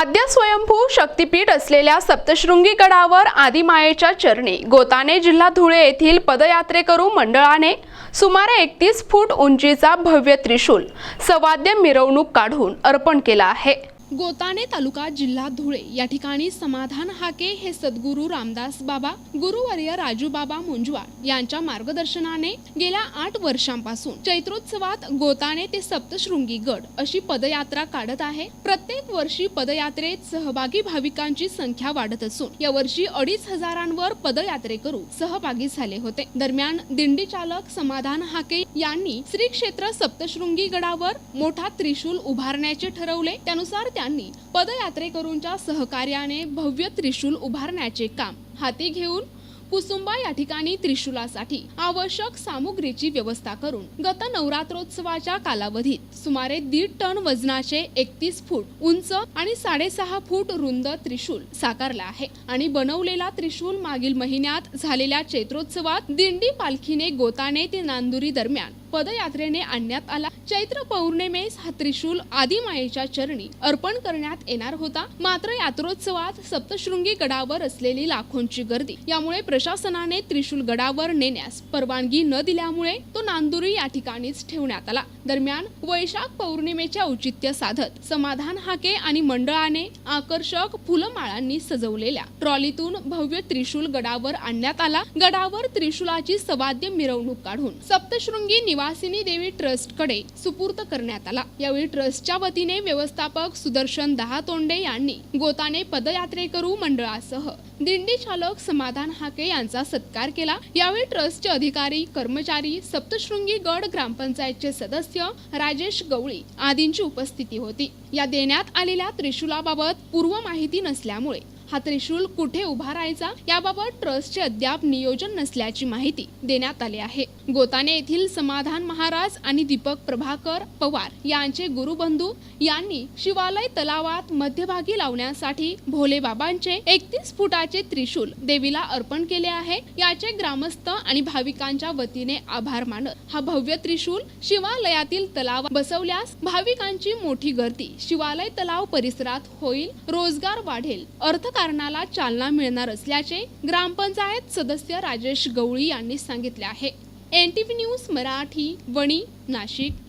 आद्य स्वयंभू शक्तिपीठ असलेल्या सप्तशृंगी गडावर आदिमायेच्या चरणी गोताने जिल्हा धुळे येथील पदयात्रेकरू मंडळाने सुमारे 31 फूट उंचीचा भव्य त्रिशूल सवाद्य मिरवणूक काढून अर्पण केला आहे। गोताने तालुका जिल्हा धुळे या ठिकाणी समाधान हाके हे सद्गुरू रामदास बाबा, गुरुवर्य राजू बाबा मुंजवाड यांच्या मार्गदर्शनाने गेल्या 8 वर्षांपासून चैत्रोत्सवात गोताने ते सप्तशृंगी गड अशी पदयात्रा काढत आहे। प्रत्येक वर्षी पदयात्रेत सहभागी भाविकांची संख्या वाढत असून यावर्षी 2,500 पदयात्रेकरू सहभागी झाले होते। दरम्यान दिंडी चालक समाधान हाके यांनी श्री क्षेत्र सप्तशृंगी गडावर मोठा त्रिशूल उभारण्याचे ठरवले। त्यानुसार त्यांनी पदयात्रेकरूंच्या सहकार्याने भव्य त्रिशूल उभारण्याचे काम हाती घेऊन कुसुंबा या ठिकाणी त्रिशूलासाठी आवश्यक सामुग्रीची व्यवस्था करून गत नवरात्रोत्सवाच्या कालावधीत सुमारे 1.5 टन वजनाचे 31 फूट उंच आणि 6.5 फूट रुंद त्रिशूल साकारला आहे आणि बनवलेला त्रिशूल मागील महिन्यात झालेल्या चैत्रोत्सवात दिंडी पालखीने गोताने ते नांदुरी दरम्यान पदयात्रेने आणण्यात आला। चैत्र पौर्णिमेस हा त्रिशूल आदिमायेच्या चरणी अर्पण करण्यात येणार होता, मात्र यात्रोत्सवात सप्तशृंगी गडावर असलेली लाखोंची गर्दी यामुळे प्रशासनाने त्रिशूल गडावर नेण्यास परवानगी न दिल्यामुळे तो नांदुरी या ठिकाणीच ठेवण्यात आला। दरम्यान वैशाख पौर्णिमेच्या औचित्य साधत समाधान हाके आणि मंडळाने आकर्षक फुलमाळांनी सजवलेल्या ट्रॉलीतून भव्य त्रिशूल गडावर आणण्यात आला। गडावर त्रिशूलाची सवाद्य मिरवणूक काढून सप्तशृंगी निवासिनी देवी ट्रस्ट कडे सुपूर्द करण्यात आला। यावेळी ट्रस्टच्या वतीने व्यवस्थापक सुदर्शन दहातोंडे यांनी गोताने पदयात्रेकरू मंडळासह दिंडी चालक समाधान हाके यांचा सत्कार केला। यावेळी ट्रस्टचे अधिकारी, कर्मचारी, सप्तशृंगी गड ग्रामपंचायतचे सदस्य राजेश गवळी आदींची उपस्थिती होती। या देण्यात आलेल्या त्रिशूलाबाबत पूर्व माहिती नसल्यामुळे हा त्रिशूल कुठे उभारायचा याबाबत ट्रस्टचे अद्याप नियोजन नसल्याची माहिती देण्यात आली आहे। गोताने येथील समाधान महाराज आणि दीपक प्रभाकर पवार यांचे गुरुबंधू यांनी शिवालय तलावात मध्यभागी लावण्यासाठी भोले बाबांचे 31 फुटाचे त्रिशूल देवीला अर्पण केले आहे। याचे ग्रामस्थ आणि भाविकांच्या वतीने आभार मानत हा भव्य त्रिशूल शिवालयातील तलावात बसवल्यास भाविकांची मोठी गर्दी शिवालय तलाव परिसरात होईल, रोजगार वाढेल, अर्थकारणाला चालना मिळणार असल्याचे ग्रामपंचायत सदस्य राजेश गवळी यांनी सांगितले आहे। NTV news Marathi, Wani, Nashik.